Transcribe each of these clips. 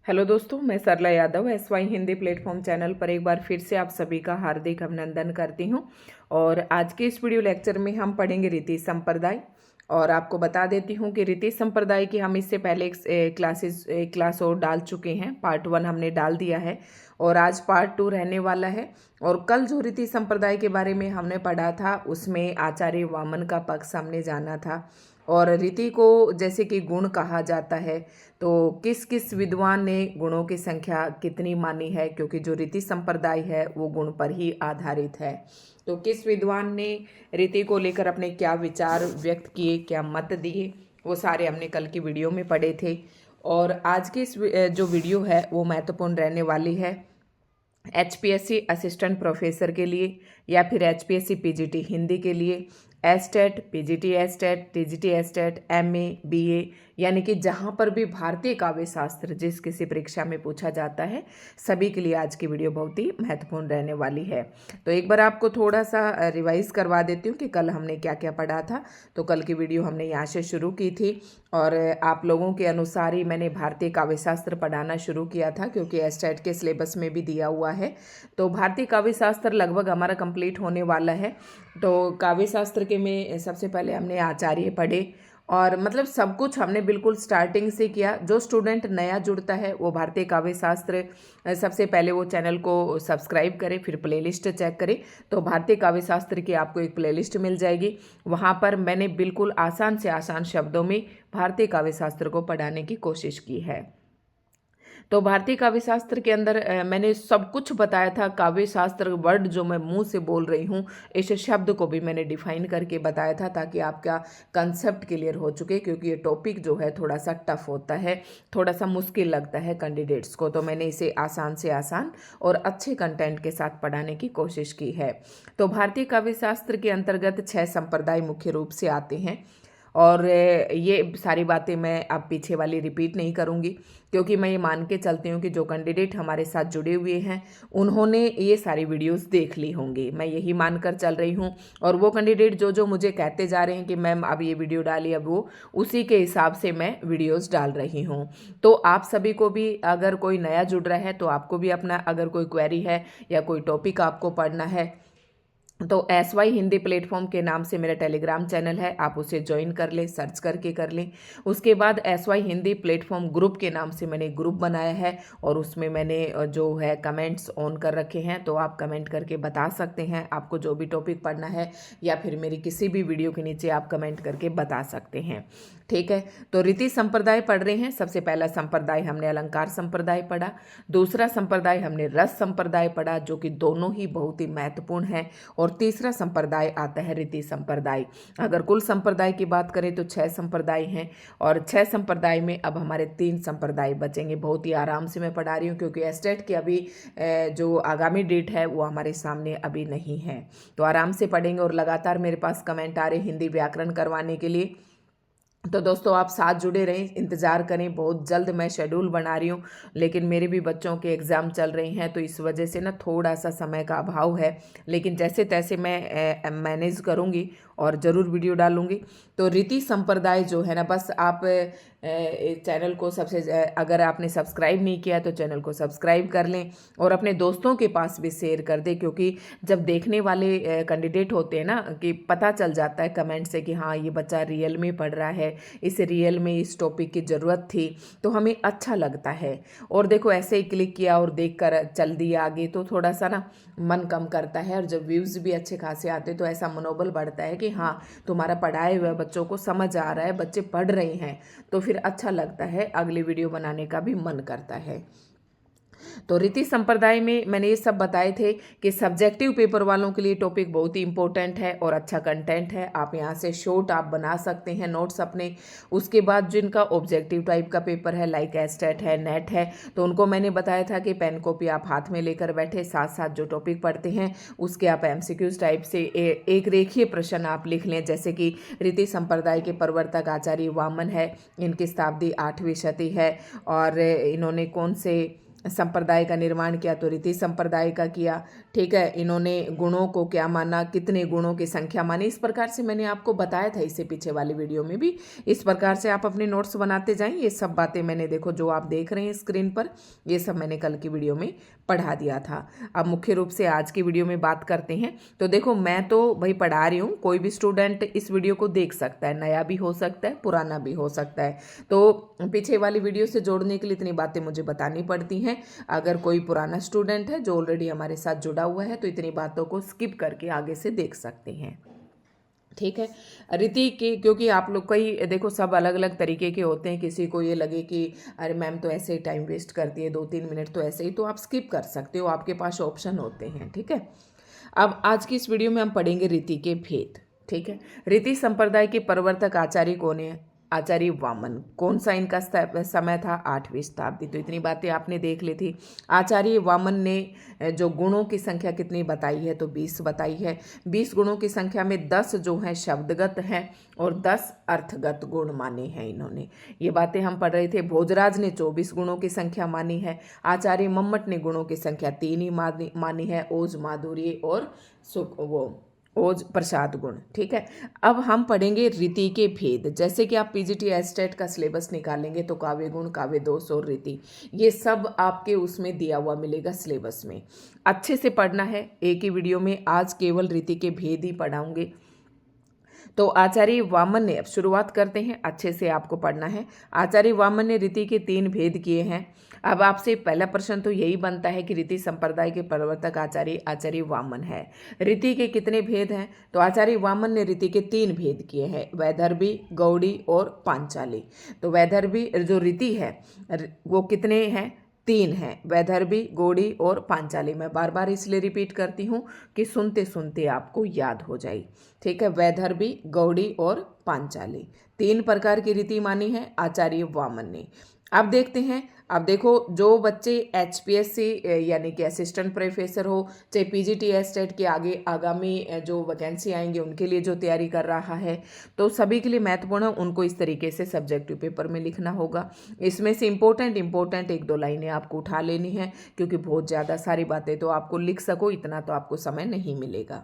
Hello दोस्तों, मैं Sarla Yadav SY Hindi platform channel पर एक बार फिर से आप सभी का हार्दिक अभिनंदन करती हूं। और आज के इस वीडियो लेक्चर में हम पढ़ेंगे रीति संप्रदाय। और आपको बता देती हूं कि रीति संप्रदाय की हम इससे पहले एक क्लास और डाल चुके हैं। पार्ट 1 हमने डाल दिया है और आज पार्ट 2 रहने वाला है। और कल जो रीति संप्रदाय के बारे में हमने पढ़ा था उसमें आचार्य वामन का पक्ष हमने जाना था। और रीति को जैसे कि गुण कहा जाता है, तो किस किस विद्वान ने गुणों की संख्या कितनी मानी है, क्योंकि जो रीति संप्रदाय है वो गुण पर ही आधारित है। तो किस विद्वान ने रीति को लेकर अपने क्या विचार व्यक्त किए, क्या मत दिए, वो सारे हमने कल की वीडियो में पढ़े थे। और आज की इस जो वीडियो है वो महत्वपूर्ण रहने वाली है HPSC असिस्टेंट प्रोफेसर के लिए, या फिर HPSC PGT हिंदी के लिए, estate, PGT estate, TGT estate, MA, BA, यानी कि जहाँ पर भी भारतीय काव्य शास्त्र जिस किसी परीक्षा में पूछा जाता है, सभी के लिए आज की वीडियो बहुत ही महत्वपूर्ण रहने वाली है। तो एक बार आपको थोड़ा सा रिवाइज करवा देती हूँ कि कल हमने क्या क्या पढ़ा था। तो कल की वीडियो हमने यहाँ से शुरू की थी और आप लोगों के अनुसार ही मैंने भारतीय काव्य शास्त्र पढ़ाना शुरू किया था, क्योंकि एस्टेट के सिलेबस में भी दिया हुआ है। तो भारतीय काव्य शास्त्र लगभग हमारा कंप्लीट होने वाला है। तो काव्य शास्त्र के में सबसे पहले हमने आचार्य पढ़े, और मतलब सब कुछ हमने बिल्कुल स्टार्टिंग से किया। जो स्टूडेंट नया जुड़ता है वो भारतीय काव्य शास्त्र सबसे पहले वो चैनल को सब्सक्राइब करे, फिर प्लेलिस्ट चेक करे। तो भारतीय काव्य शास्त्र की आपको एक प्लेलिस्ट मिल जाएगी। वहाँ पर मैंने बिल्कुल आसान से आसान शब्दों में भारतीय काव्य शास्त्र को पढ़ाने की कोशिश की है। तो भारतीय काव्य शास्त्र के अंदर मैंने सब कुछ बताया था। काव्य शास्त्र वर्ड जो मैं मुंह से बोल रही हूँ, इस शब्द को भी मैंने डिफाइन करके बताया था, ताकि आपका कंसेप्ट क्लियर हो चुके, क्योंकि ये टॉपिक जो है थोड़ा सा टफ होता है, थोड़ा सा मुश्किल लगता है कैंडिडेट्स को। तो मैंने इसे आसान से आसान और अच्छे कंटेंट के साथ पढ़ाने की कोशिश की है। तो भारतीय काव्य शास्त्र के अंतर्गत 6 संप्रदाय मुख्य रूप से आते हैं। और ये सारी बातें मैं अब पीछे वाली रिपीट नहीं करूँगी, क्योंकि मैं ये मान के चलती हूँ कि जो कैंडिडेट हमारे साथ जुड़े हुए हैं उन्होंने ये सारी वीडियोस देख ली होंगी, मैं यही मानकर चल रही हूँ। और वो कैंडिडेट जो जो मुझे कहते जा रहे हैं कि मैम अब ये वीडियो डाली, अब वो उसी के हिसाब से मैं वीडियोस डाल रही हूँ। तो आप सभी को भी, अगर कोई नया जुड़ रहा है तो आपको भी अपना अगर कोई क्वेरी है या कोई टॉपिक आपको पढ़ना है, तो SY हिंदी प्लेटफॉर्म के नाम से मेरा टेलीग्राम चैनल है, आप उसे ज्वाइन कर लें, सर्च करके कर लें। उसके बाद SY हिंदी प्लेटफॉर्म ग्रुप के नाम से मैंने ग्रुप बनाया है, और उसमें मैंने जो है कमेंट्स ऑन कर रखे हैं। तो आप कमेंट करके बता सकते हैं आपको जो भी टॉपिक पढ़ना है, या फिर मेरी किसी भी वीडियो के नीचे आप कमेंट करके बता सकते हैं। ठीक है, तो रीति संप्रदाय पढ़ रहे हैं। सबसे पहला संप्रदाय हमने अलंकार संप्रदाय पढ़ा, दूसरा संप्रदाय हमने रस संप्रदाय पढ़ा, जो कि दोनों ही बहुत ही महत्वपूर्ण है। और तीसरा संप्रदाय आता है रीति संप्रदाय। अगर कुल संप्रदाय की बात करें तो 6 संप्रदाय हैं, और 6 संप्रदाय में अब हमारे 3 संप्रदाय बचेंगे। बहुत ही आराम से मैं पढ़ा रही हूँ, क्योंकि एस्टेट की अभी जो आगामी डेट है वो हमारे सामने अभी नहीं है। तो आराम से पढ़ेंगे। और लगातार मेरे पास कमेंट आ रहे हिंदी व्याकरण करवाने के लिए। तो दोस्तों आप साथ जुड़े रहें, इंतज़ार करें, बहुत जल्द मैं शेड्यूल बना रही हूँ। लेकिन मेरे भी बच्चों के एग्ज़ाम चल रहे हैं, तो इस वजह से ना थोड़ा सा समय का अभाव है। लेकिन जैसे तैसे मैं मैनेज करूँगी और ज़रूर वीडियो डालूँगी। तो रीति संप्रदाय जो है ना, बस आप चैनल को अगर आपने सब्सक्राइब नहीं किया तो चैनल को सब्सक्राइब कर लें, और अपने दोस्तों के पास भी शेयर कर दें। क्योंकि जब देखने वाले कैंडिडेट होते हैं ना, कि पता चल जाता है कमेंट से कि हाँ ये बच्चा रियल में पढ़ रहा है, इसे रियल में इस टॉपिक की ज़रूरत थी, तो हमें अच्छा लगता है। और देखो ऐसे ही क्लिक किया और देख कर चल दिया आगे, तो थोड़ा सा ना मन कम करता है। और जब व्यूज़ भी अच्छे खासे आते तो ऐसा मनोबल बढ़ता है कि हाँ तुम्हारा पढ़ाए हुए बच्चों को समझ आ रहा है, बच्चे पढ़ रहे हैं, तो फिर अच्छा लगता है, अगली वीडियो बनाने का भी मन करता है। तो रीति संप्रदाय में मैंने ये सब बताए थे कि सब्जेक्टिव पेपर वालों के लिए टॉपिक बहुत ही इंपॉर्टेंट है और अच्छा कंटेंट है। आप यहाँ से शॉर्ट आप बना सकते हैं नोट्स अपने। उसके बाद जिनका ऑब्जेक्टिव टाइप का पेपर है, लाइक एस्टेट है, नेट है, तो उनको मैंने बताया था कि पेन कॉपी आप हाथ में लेकर बैठे, साथ साथ जो टॉपिक पढ़ते हैं उसके आप MCQs टाइप से एक रेखीय प्रश्न आप लिख लें। जैसे कि रीति संप्रदाय के प्रवर्तक आचार्य वामन है, इनकी शताब्दी 8वीं शती है, और इन्होंने कौन से संप्रदाय का निर्माण किया, तो रीति संप्रदाय का किया। ठीक है, इन्होंने गुणों को क्या माना, कितने गुणों की संख्या मानी, इस प्रकार से मैंने आपको बताया था इससे पीछे वाली वीडियो में भी। इस प्रकार से आप अपने नोट्स बनाते जाएं। ये सब बातें मैंने, देखो जो आप देख रहे हैं स्क्रीन पर, ये सब मैंने कल की वीडियो में पढ़ा दिया था। अब मुख्य रूप से आज की वीडियो में बात करते हैं। तो देखो, मैं तो भाई पढ़ा रही हूँ, कोई भी स्टूडेंट इस वीडियो को देख सकता है, नया भी हो सकता है, पुराना भी हो सकता है। तो पीछे वाली वीडियो से जोड़ने के लिए इतनी बातें मुझे बतानी पड़ती हैं। अगर कोई पुराना स्टूडेंट है जो ऑलरेडी हमारे साथ जुड़ा हुआ है तो इतनी बातों को स्किप करके आगे से देख सकते हैं। ठीक है, रीति के, क्योंकि आप लोग कई देखो सब अलग अलग तरीके के होते हैं। किसी को ये लगे कि अरे मैम तो ऐसे ही टाइम वेस्ट करती है, 2-3 मिनट तो ऐसे ही, तो आप स्किप कर सकते हो, आपके पास ऑप्शन होते हैं। ठीक है, अब आज की इस वीडियो में हम पढ़ेंगे रीति के भेद। ठीक है, रीति संप्रदाय के प्रवर्तक आचार्य कौन है? आचार्य वामन। कौन सा इनका समय था? 8वीं शताब्दी। तो इतनी बातें आपने देख ली थी। आचार्य वामन ने जो गुणों की संख्या कितनी बताई है? तो 20 बताई है। 20 गुणों की संख्या में 10 जो हैं शब्दगत हैं और 10 अर्थगत गुण माने हैं इन्होंने। ये बातें हम पढ़ रहे थे। भोजराज ने 24 गुणों की संख्या मानी है। आचार्य मम्मट ने गुणों की संख्या 3 ही मानी है, ओज, माधुर्य और ओज, प्रसाद गुण। ठीक है, अब हम पढ़ेंगे रीति के भेद। जैसे कि आप पीजीटी एस्टेट का सिलेबस निकालेंगे तो काव्य गुण, काव्य दोष और रीति, ये सब आपके उसमें दिया हुआ मिलेगा सिलेबस में। अच्छे से पढ़ना है, एक ही वीडियो में आज केवल रीति के भेद ही पढ़ाऊंगे। तो आचार्य वामन ने, अब शुरुआत करते हैं, अच्छे से आपको पढ़ना है। आचार्य वामन ने रीति के 3 भेद किए हैं। अब आपसे पहला प्रश्न तो यही बनता है कि रीति संप्रदाय के प्रवर्तक आचार्य वामन है। रीति के कितने भेद हैं? तो आचार्य वामन ने रीति के 3 भेद किए हैं, वैदर्भी, गौड़ी और पांचाली। तो वैदर्भी जो रीति है वो कितने हैं? 3 हैं, वैदर्भी, गौड़ी और पांचाली। मैं बार बार इसलिए रिपीट करती हूँ कि सुनते सुनते आपको याद हो जाए। ठीक है, वैदर्भी, गौड़ी और पांचाली, 3 प्रकार की रीति मानी है आचार्य वामन ने। अब देखते हैं, अब देखो जो बच्चे HPSC यानी कि असिस्टेंट प्रोफेसर हो, चाहे पीजीटी एस्टेट के आगे आगामी जो वैकेंसी आएंगे उनके लिए जो तैयारी कर रहा है, तो सभी के लिए महत्वपूर्ण है, उनको इस तरीके से सब्जेक्टिव पेपर में लिखना होगा। इसमें से इम्पोर्टेंट 1-2 लाइनें आपको उठा लेनी है, क्योंकि बहुत ज़्यादा सारी बातें तो आपको लिख सको इतना तो आपको समय नहीं मिलेगा।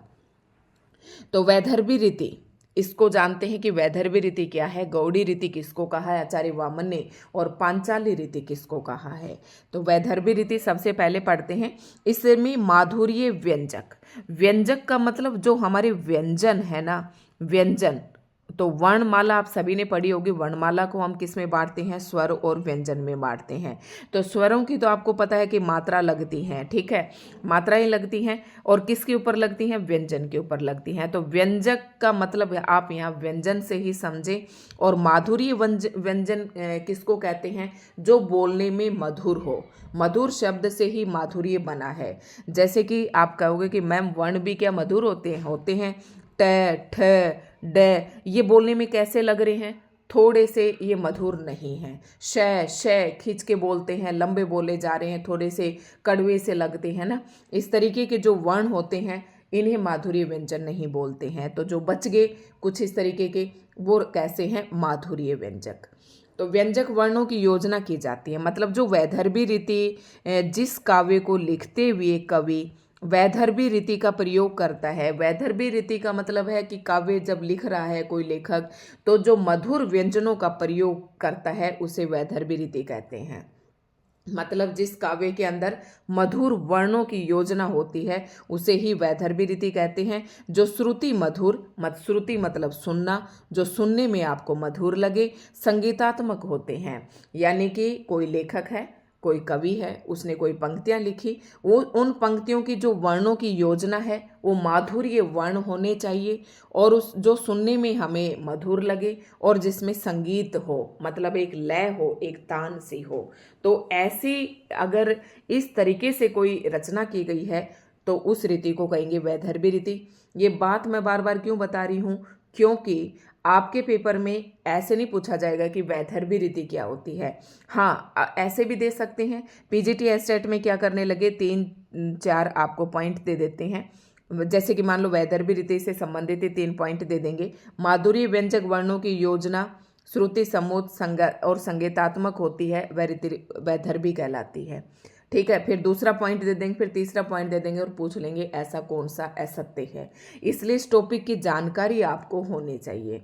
तो वैदर्भी रीति, इसको जानते हैं कि वैदर्भी रीति क्या है, गौड़ी रीति किसको कहा है आचार्य वामन ने, और पांचाली रीति किसको कहा है। तो वैदर्भी रीति सबसे पहले पढ़ते हैं। इसमें माधुर्य व्यंजक, व्यंजक का मतलब जो हमारे व्यंजन है ना, व्यंजन, तो वर्णमाला आप सभी ने पढ़ी होगी। वर्णमाला को हम किस में बांटते हैं? स्वर और व्यंजन में बांटते हैं। तो स्वरों की तो आपको पता है कि मात्रा लगती है, ठीक है, मात्राएं लगती हैं, और किसके ऊपर लगती हैं? व्यंजन के ऊपर लगती हैं। तो व्यंजक का मतलब आप यहाँ व्यंजन से ही समझें। और माधुर्य व्यंजन किसको कहते हैं? जो बोलने में मधुर हो। मधुर शब्द से ही माधुर्य बना है। जैसे कि आप कहोगे कि मैम वर्ण भी क्या मधुर होते हैं? ट, ठ, ड, ये बोलने में कैसे लग रहे हैं? थोड़े से ये मधुर नहीं हैं। श खींच के बोलते हैं, लंबे बोले जा रहे हैं, थोड़े से कड़वे से लगते हैं ना। इस तरीके के जो वर्ण होते हैं इन्हें माधुर्य व्यंजन नहीं बोलते हैं। तो जो बच गए कुछ इस तरीके के, वो कैसे हैं? माधुर्य व्यंजक। तो व्यंजक वर्णों की योजना की जाती है। मतलब जो वैदर्भी रीति, जिस काव्य को लिखते हुए कवि वैदर्भी रीति का प्रयोग करता है। वैदर्भी रीति का मतलब है कि काव्य जब लिख रहा है कोई लेखक, तो जो मधुर व्यंजनों का प्रयोग करता है उसे वैदर्भी रीति कहते हैं। मतलब जिस काव्य के अंदर मधुर वर्णों की योजना होती है उसे ही वैदर्भी रीति कहते हैं। जो श्रुति मधुर, श्रुति मतलब सुनना, जो सुनने में आपको मधुर लगे, संगीतात्मक होते हैं। यानी कि कोई लेखक है, कोई कवि है, उसने कोई पंक्तियां लिखी, वो उन पंक्तियों की जो वर्णों की योजना है वो माधुर्य वर्ण होने चाहिए, और उस जो सुनने में हमें मधुर लगे और जिसमें संगीत हो, मतलब एक लय हो, एक तान सी हो। तो ऐसी अगर इस तरीके से कोई रचना की गई है तो उस रीति को कहेंगे वैदर्भी रीति। ये बात मैं बार बार क्यों बता रही हूँ? क्योंकि आपके पेपर में ऐसे नहीं पूछा जाएगा कि वैदर्भी रीति क्या होती है। हाँ, ऐसे भी दे सकते हैं। पीजीटी एस्टेट में क्या करने लगे, 3-4 आपको पॉइंट दे देते हैं। जैसे कि मान लो वैदर्भी रीति से संबंधित 3 पॉइंट दे देंगे। माधुर्य व्यंजक वर्णों की योजना श्रुति समूह और संगीतात्मक होती है, वह रीति वैदर्भी कहलाती है। ठीक है, फिर दूसरा पॉइंट दे देंगे, फिर तीसरा पॉइंट दे देंगे और पूछ लेंगे ऐसा कौन सा असत्य है। इसलिए इस टॉपिक की जानकारी आपको होनी चाहिए।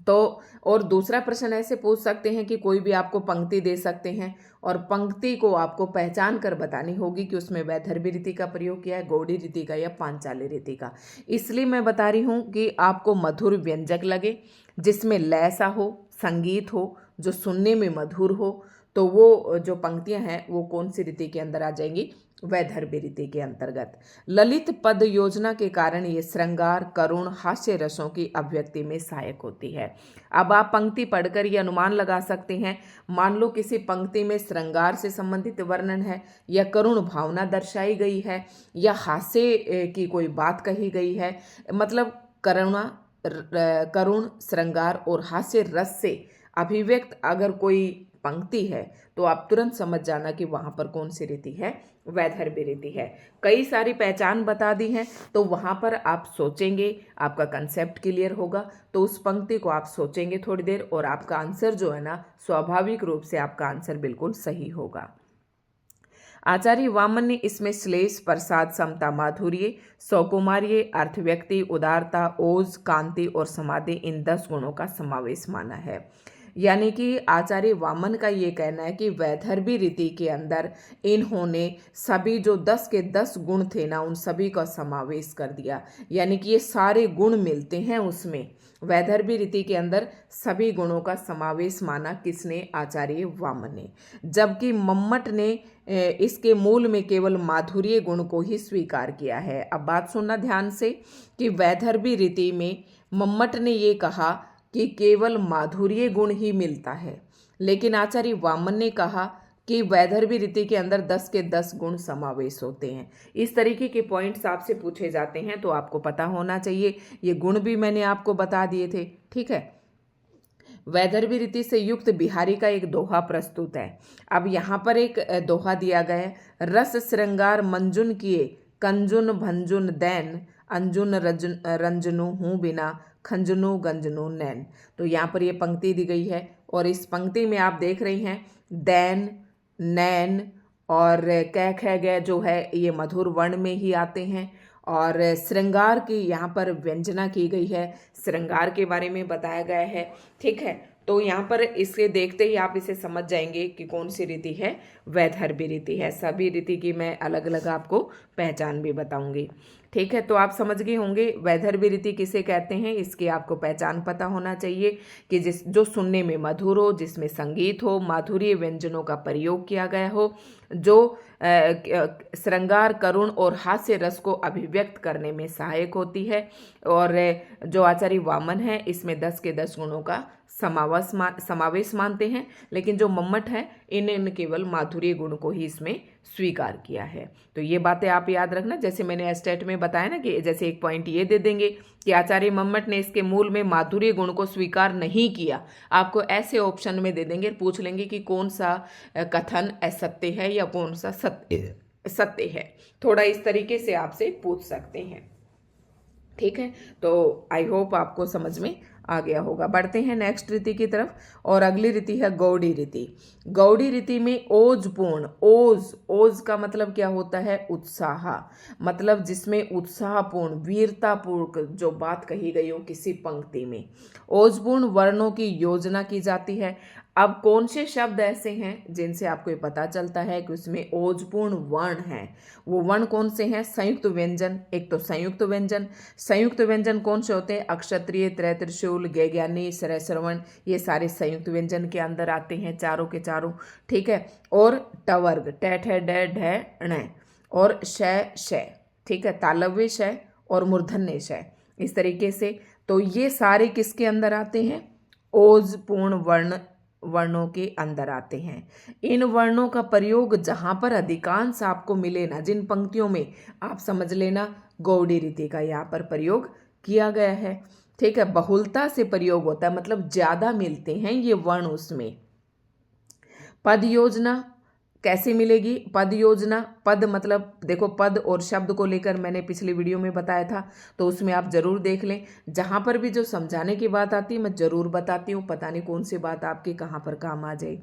तो और दूसरा प्रश्न ऐसे पूछ सकते हैं कि कोई भी आपको पंक्ति दे सकते हैं और पंक्ति को आपको पहचान कर बतानी होगी कि उसमें वैदर्भी रीति का प्रयोग किया है, गौड़ी रीति का या पांचाली रीति का। इसलिए मैं बता रही हूँ कि आपको मधुर व्यंजक लगे, जिसमें लय सा हो, संगीत हो, जो सुनने में मधुर हो, तो वो जो पंक्तियां हैं वो कौन सी रीति के अंदर आ जाएंगी? वैदर्भी रीति के अंतर्गत। ललित पद योजना के कारण ये श्रृंगार, करुण, हास्य रसों की अभिव्यक्ति में सहायक होती है। अब आप पंक्ति पढ़कर ये अनुमान लगा सकते हैं, मान लो किसी पंक्ति में श्रृंगार से संबंधित वर्णन है, या करुण भावना दर्शाई गई है, या हास्य की कोई बात कही गई है, मतलब करुण, श्रृंगार और हास्य रस से अभिव्यक्त अगर कोई पंक्ति है तो आप तुरंत समझ जाना कि वहां पर कौन सी रीति है? वैदर्भी रीति है। कई सारी पहचान बता दी हैं, तो वहां पर आप सोचेंगे, आपका कंसेप्ट क्लियर होगा, तो उस पंक्ति को आप सोचेंगे थोड़ी देर और आपका आंसर जो है ना, स्वाभाविक रूप से आपका आंसर बिल्कुल सही होगा। आचार्य वामन ने इसमें श्लेष, प्रसाद, समता, माधुर्य, सौकुमार्य, अर्थव्यक्ति, उदारता, ओज, कांति और समाधि, इन 10 गुणों का समावेश माना है। यानी कि आचार्य वामन का ये कहना है कि वैदर्भी रीति के अंदर इन्होंने सभी जो 10 के 10 गुण थे ना, उन सभी का समावेश कर दिया। यानी कि ये सारे गुण मिलते हैं उसमें। वैदर्भी रीति के अंदर सभी गुणों का समावेश माना किसने? आचार्य वामन ने। जबकि मम्मट ने इसके मूल में केवल माधुर्य गुण को ही स्वीकार किया है। अब बात सुनना ध्यान से कि वैदर्भी रीति में मम्मट ने ये कहा कि केवल माधुर्य गुण ही मिलता है, लेकिन आचार्य वामन ने कहा कि वैदर्भी रीति के अंदर 10 के 10 गुण समावेश होते हैं। इस तरीके के पॉइंट्स आपसे पूछे जाते हैं तो आपको पता होना चाहिए। ये गुण भी मैंने आपको बता दिए थे, ठीक है। वैदर्भी रीति से युक्त बिहारी का एक दोहा प्रस्तुत है। अब यहाँ पर एक दोहा दिया गया है, रस श्रृंगार मंजुन किए, कंजुन भंजुन दैन, अंजुन रंजनु हूँ बिना, खंजनु गंजनु नैन। तो यहाँ पर ये पंक्ति दी गई है और इस पंक्ति में आप देख रही हैं दैन, नैन और कै ख गै जो है ये मधुर वर्ण में ही आते हैं, और श्रृंगार की यहाँ पर व्यंजना की गई है, श्रृंगार के बारे में बताया गया है, ठीक है। तो यहाँ पर इसे देखते ही आप इसे समझ जाएंगे कि कौन सी रीति है? वैदर्भी रीति है। सभी रीति की मैं अलग अलग आपको पहचान भी बताऊंगी, ठीक है। तो आप समझ गए होंगे वैदर्भी रीति किसे कहते हैं, इसकी आपको पहचान पता होना चाहिए कि जो सुनने में मधुर हो, जिसमें संगीत हो, माधुर्य व्यंजनों का प्रयोग किया गया हो, जो श्रृंगार, करुण और हास्य रस को अभिव्यक्त करने में सहायक होती है। और जो आचार्य वामन है इसमें 10 के 10 गुणों का समावेश मानते हैं, लेकिन जो मम्मट है इन्होंने केवल माधुर्य गुण को ही इसमें स्वीकार किया है। तो ये बातें आप याद रखना, जैसे मैंने एस्टेट में बताया ना कि जैसे एक पॉइंट ये दे देंगे कि आचार्य मम्मट ने इसके मूल में माधुर्य गुण को स्वीकार नहीं किया, आपको ऐसे ऑप्शन में दे देंगे, पूछ लेंगे कि कौन सा कथन असत्य है या कौन सा सत्य है। थोड़ा इस तरीके से आपसे पूछ सकते हैं, ठीक है। तो आई होप आपको समझ में आ गया होगा। बढ़ते हैं नेक्स्ट रीति की तरफ, और अगली रीति है गौड़ी रीति। गौड़ी रीति में ओजपूर्ण, ओज का मतलब क्या होता है? उत्साह, मतलब जिसमें उत्साहपूर्ण, वीरतापूर्ण जो बात कही गई हो किसी पंक्ति में, ओजपूर्ण वर्णों की योजना की जाती है। अब कौन से शब्द ऐसे हैं जिनसे आपको ये पता चलता है कि उसमें ओजपूर्ण वर्ण हैं? वो वर्ण कौन से हैं? संयुक्त व्यंजन। एक तो संयुक्त व्यंजन, संयुक्त व्यंजन कौन से होते हैं? अक्षत्रिय, त्रय त्रिशूल, ज्ञानी, सरय श्रवण, ये सारे संयुक्त व्यंजन के अंदर आते हैं, चारों के चारों, ठीक है। और टवर्ग, ट ठ ड ढ ण, और श, ठीक है, तालव्य श और मूर्धन्य श, इस तरीके से। तो ये सारे किसके अंदर आते हैं? ओजपूर्ण वर्णों के अंदर आते हैं। इन वर्णों का प्रयोग जहां पर अधिकांश आपको मिले ना, जिन पंक्तियों में, आप समझ लेना गौड़ी रीति का यहाँ पर प्रयोग किया गया है, ठीक है। बहुलता से प्रयोग होता है, मतलब ज्यादा मिलते हैं ये वर्ण उसमें। पद योजना कैसे मिलेगी? पद योजना, पद मतलब देखो, पद और शब्द को लेकर मैंने पिछली वीडियो में बताया था, तो उसमें आप जरूर देख लें। जहां पर भी जो समझाने की बात आती है मैं जरूर बताती हूँ, पता नहीं कौन सी बात आपकी कहाँ पर काम आ जाए।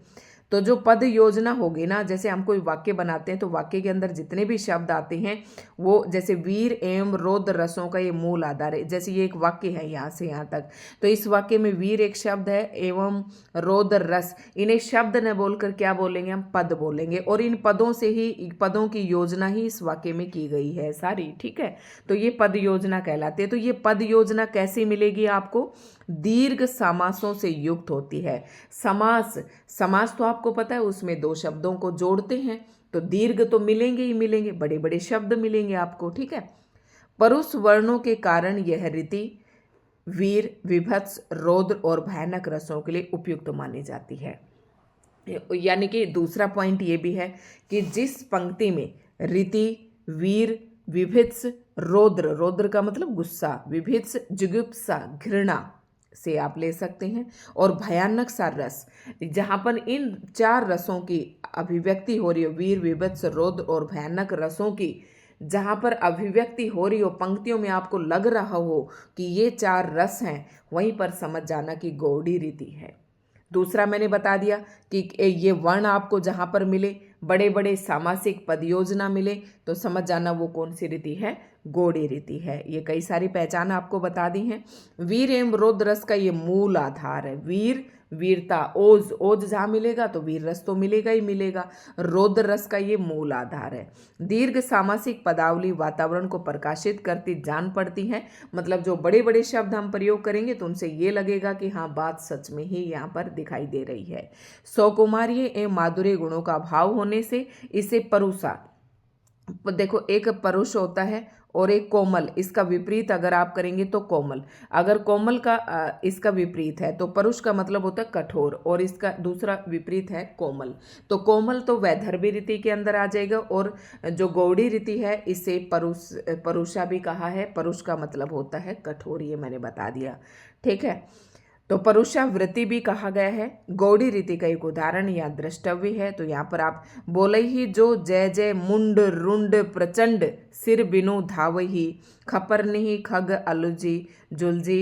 तो जो पद योजना होगी ना, जैसे हम कोई वाक्य बनाते हैं तो वाक्य के अंदर जितने भी शब्द आते हैं वो, जैसे वीर एवं रौद्र रसों का ये मूल आधार है। जैसे ये एक वाक्य है यहाँ से यहाँ तक, तो इस वाक्य में वीर एक शब्द है एवं रौद्र रस, इन्हें शब्द न बोलकर क्या बोलेंगे, हम पद बोलेंगे। और इन पदों से ही, पदों की योजना ही इस वाक्य में की गई है सारी, ठीक है। तो ये पद योजना कहलाती है। तो ये पद योजना कैसी मिलेगी आपको, दीर्घ समासों से युक्त होती है। समास, समास तो आपको पता है उसमें दो शब्दों को जोड़ते हैं, तो दीर्घ तो मिलेंगे ही मिलेंगे, बड़े बड़े शब्द मिलेंगे आपको, ठीक है। परुष वर्णों के कारण यह रीति वीर, विभत्स, रौद्र और भयानक रसों के लिए उपयुक्त मानी जाती है। यानी कि दूसरा पॉइंट ये भी है कि जिस पंक्ति में रीति, वीर, विभित्स, रौद्र, रौद्र का मतलब गुस्सा, विभित्स जुगुप्सा घृणा से आप ले सकते हैं, और भयानक सा रस, जहां पर इन चार रसों की अभिव्यक्ति हो रही हो, वीर, विभत्स, रौद्र और भयानक रसों की जहां पर अभिव्यक्ति हो रही हो, पंक्तियों में आपको लग रहा हो कि ये चार रस हैं, वहीं पर समझ जाना कि गौड़ी रीति है। दूसरा मैंने बता दिया कि ये वर्ण आपको जहां पर मिले, बड़े बड़े सामासिक पद योजना मिले, तो समझ जाना वो कौन सी रीति है, गौड़ी रीति है। ये कई सारी पहचान आपको बता दी हैं। वीर एवं रौद्र रस का ये मूल आधार है। वीर, वीरता, ओज, ओज जहाँ मिलेगा तो वीर रस तो मिलेगा ही मिलेगा। रौद्र रस का ये मूल आधार है। दीर्घ सामासिक पदावली वातावरण को प्रकाशित करती जान पड़ती है, मतलब जो बड़े बड़े शब्द हम प्रयोग करेंगे तो उनसे ये लगेगा कि हाँ, बात सच में ही यहाँ पर दिखाई दे रही है। सौकुमार्य एवं माधुर्य गुणों का अभाव होने से इसे परुषा, देखो एक परुष होता है और एक कोमल, इसका विपरीत अगर आप करेंगे तो कोमल। अगर कोमल का इसका विपरीत है तो परुष का मतलब होता है कठोर, और इसका दूसरा विपरीत है कोमल। तो कोमल तो वैदर्भी रीति के अंदर आ जाएगा, और जो गौड़ी रीति है इसे परुषा भी कहा है। परुष का मतलब होता है कठोर, ये मैंने बता दिया, ठीक है। तो परुषा वृत्ति भी कहा गया है। गौड़ी रीति का एक उदाहरण या द्रष्टव्य है, तो यहाँ पर आप बोले ही जो जय जय मुंड रुंड प्रचंड सिर बिनु धावही खपरनिही खग अलुजी जुलजी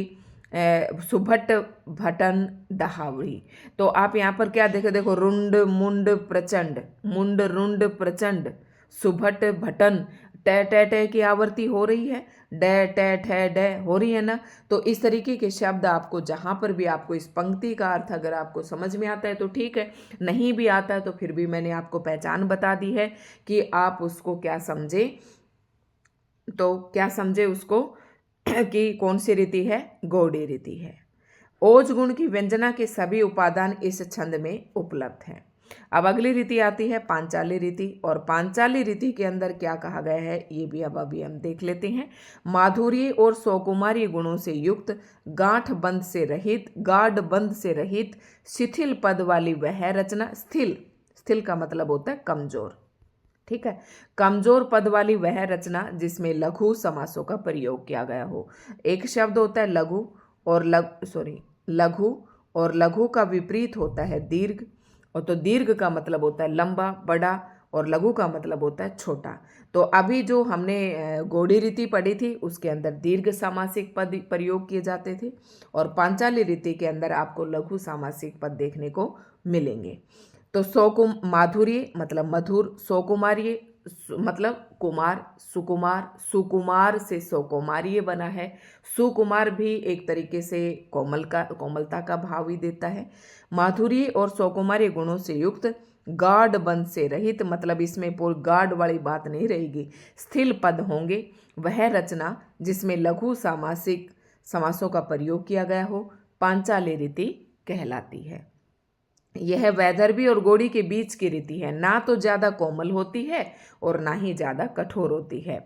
सुभट भटन डहावड़ी। तो आप यहाँ पर क्या देखो, देखो रुंड मुंड प्रचंड, मुंड रुंड प्रचंड, सुभट भटन, टे टे टे की आवृत्ति हो रही है, डे टे ठे डे हो रही है ना। तो इस तरीके के शब्द आपको जहाँ पर भी आपको इस पंक्ति का अर्थ अगर आपको समझ में आता है तो ठीक है, नहीं भी आता है तो फिर भी मैंने आपको पहचान बता दी है कि आप उसको क्या समझे, तो क्या समझे उसको कि कौन सी रीति है, गौड़ी रीति है। ओज गुण की व्यंजना के सभी उपादान इस छंद में उपलब्ध हैं। अब अगली रीति आती है पांचाली रीति, और पांचाली रीति के अंदर क्या कहा गया है ये भी अब अभी हम देख लेते हैं। माधुर्य और सौकुमारी गुणों से युक्त, गांठ बंद से रहित, गाढ़ बंद से रहित, शिथिल पद वाली वह रचना, स्थिल, स्थिल का मतलब होता है कमजोर, ठीक है, कमजोर पद वाली वह रचना जिसमें लघु समासों का प्रयोग किया गया हो। एक शब्द होता है लघु, और लघु, और लघु का विपरीत होता है दीर्घ, और तो दीर्घ का मतलब होता है लंबा बड़ा, और लघु का मतलब होता है छोटा। तो अभी जो हमने गौड़ी रीति पढ़ी थी उसके अंदर दीर्घ सामासिक पद प्रयोग किए जाते थे, और पांचाली रीति के अंदर आपको लघु सामासिक पद देखने को मिलेंगे। तो माधुर्य मतलब मधुर, सौकुमार्य मतलब कुमार, सुकुमार, सुकुमार से सौकुमार्य बना है। सुकुमार भी एक तरीके से कोमलता का भाव ही देता है। माधुर्य और सौकुमार्य गुणों से युक्त, गाढ़ बंध से रहित, मतलब इसमें पूरी गाढ़ वाली बात नहीं रहेगी, स्थिल पद होंगे, वह रचना जिसमें लघु सामासिक समासों का प्रयोग किया गया हो, पांचाली रीति कहलाती है। यह वैदर्भी और गौड़ी के बीच की रीति है, ना तो ज्यादा कोमल होती है और ना ही ज्यादा कठोर होती है।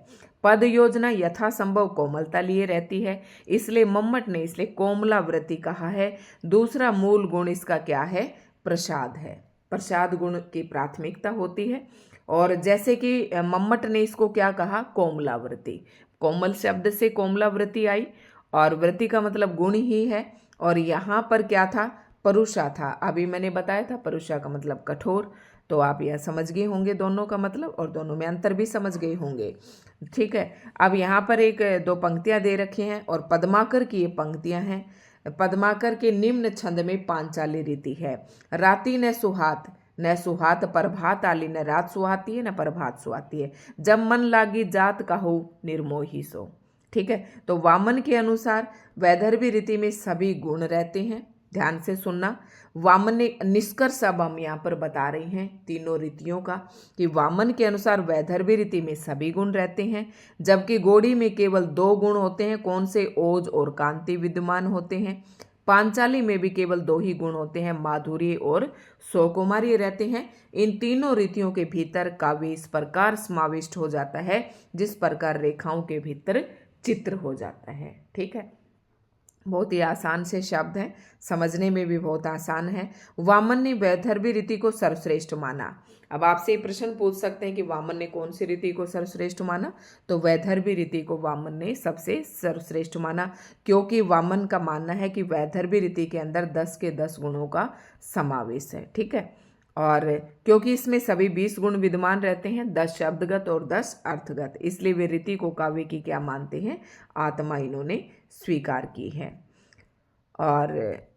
पद योजना यथासंभव कोमलता लिए रहती है, इसलिए मम्मट ने इसलिए कोमलावृत्ति कहा है। दूसरा मूल गुण इसका क्या है, प्रसाद है, प्रसाद गुण की प्राथमिकता होती है। और जैसे कि मम्मट ने इसको क्या कहा, कोमलावृत्ति, कोमल शब्द से कोमलावृत्ति आई, और वृत्ति का मतलब गुण ही है, और यहाँ पर क्या था, परुषा था। अभी मैंने बताया था परुषा का मतलब कठोर, तो आप यह समझ गए होंगे दोनों का मतलब, और दोनों में अंतर भी समझ गए होंगे, ठीक है। अब यहाँ पर एक दो पंक्तियाँ दे रखी हैं, और पद्माकर की ये पंक्तियाँ हैं। पद्माकर के निम्न छंद में पांचाली रीति है। राती ने सुहात न सुहात प्रभात आली, न रात सुहाती है न प्रभात सुहाती है, जब मन लागी जात कहो निर्मोही सो। ठीक है, तो वामन के अनुसार वैदर्भी रीति में सभी गुण रहते हैं। ध्यान से सुनना, वामन ने निष्कर्ष अब हम यहाँ पर बता रहे हैं तीनों रीतियों का कि वामन के अनुसार वैदर्भी रीति में सभी गुण रहते हैं, जबकि गौड़ी में केवल 2 गुण होते हैं। कौन से? ओज और कांति विद्यमान होते हैं। पांचाली में भी केवल 2 ही गुण होते हैं, माधुर्य और सौकुमारी रहते हैं। इन तीनों रीतियों के भीतर काव्य इस प्रकार समाविष्ट हो जाता है जिस प्रकार रेखाओं के भीतर चित्र हो जाता है। ठीक है, बहुत ही आसान से शब्द हैं, समझने में भी बहुत आसान है। वामन ने वैदर्भी रीति को सर्वश्रेष्ठ माना। अब आपसे प्रश्न पूछ सकते हैं कि वामन ने कौन सी रीति को सर्वश्रेष्ठ माना, तो वैदर्भी रीति को वामन ने सबसे सर्वश्रेष्ठ माना, क्योंकि वामन का मानना है कि वैदर्भी रीति के अंदर 10 के 10 गुणों का समावेश है। ठीक है, और क्योंकि इसमें सभी 20 गुण विद्यमान रहते हैं, 10 शब्दगत और 10 अर्थगत, इसलिए वे रीति को काव्य की क्या मानते हैं? आत्मा इन्होंने स्वीकार की है और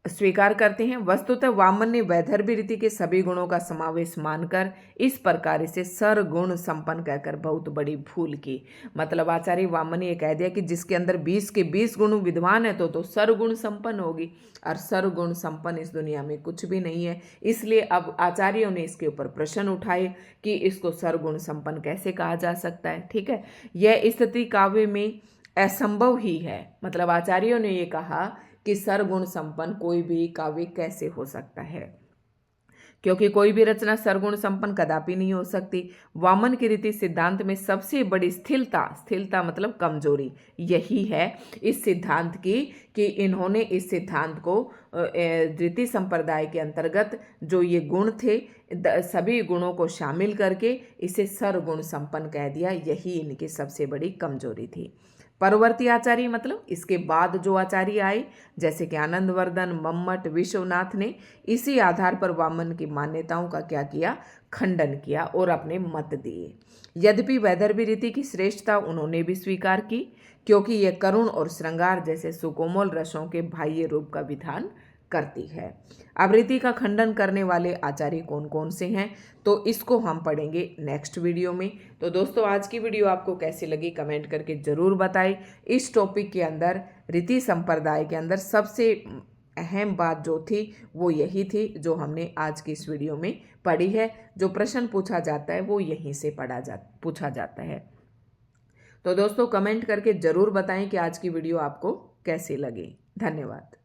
स्वीकार करते हैं। वस्तुतः वामन ने वैदर्भी रीति के सभी गुणों का समावेश मानकर इस प्रकार इसे सर्वगुण संपन्न कहकर बहुत बड़ी भूल की। मतलब आचार्य वामन ने ये कह दिया कि जिसके अंदर 20 के 20 गुण विद्यमान है तो सर्वगुण संपन्न होगी, और सर्वगुण संपन्न इस दुनिया में कुछ भी नहीं है। इसलिए अब आचार्यों ने इसके ऊपर प्रश्न उठाए कि इसको सर्वगुण संपन्न कैसे कहा जा सकता है। ठीक है, यह स्थिति काव्य में असंभव ही है। मतलब आचार्यों ने ये कहा कि सर्वगुण संपन्न कोई भी काव्य कैसे हो सकता है, क्योंकि कोई भी रचना सर्वगुण संपन्न कदापि नहीं हो सकती। वामन की रीति सिद्धांत में सबसे बड़ी स्थिरता मतलब कमजोरी यही है इस सिद्धांत की, कि इन्होंने इस सिद्धांत को रीति संप्रदाय के अंतर्गत जो ये गुण थे सभी गुणों को शामिल करके इसे सर्वगुण संपन्न कह दिया। यही इनकी सबसे बड़ी कमजोरी थी। परवर्ती आचार्य मतलब इसके बाद जो आचार्य आए जैसे कि आनंदवर्धन, मम्मट, विश्वनाथ ने इसी आधार पर वामन की मान्यताओं का क्या किया? खंडन किया और अपने मत दिए। यद्यपि वैदर्भी रीति की श्रेष्ठता उन्होंने भी स्वीकार की, क्योंकि यह करुण और श्रृंगार जैसे सुकोमल रसों के बाह्य रूप का विधान करती है। अब रीति का खंडन करने वाले आचार्य कौन कौन से हैं तो इसको हम पढ़ेंगे नेक्स्ट वीडियो में। तो दोस्तों आज की वीडियो आपको कैसी लगी कमेंट करके जरूर बताएं। इस टॉपिक के अंदर रीति संप्रदाय के अंदर सबसे अहम बात जो थी वो यही थी जो हमने आज की इस वीडियो में पढ़ी है। जो प्रश्न पूछा जाता है वो यहीं से पूछा जाता है। तो दोस्तों कमेंट करके जरूर बताएं कि आज की वीडियो आपको कैसी लगी। धन्यवाद।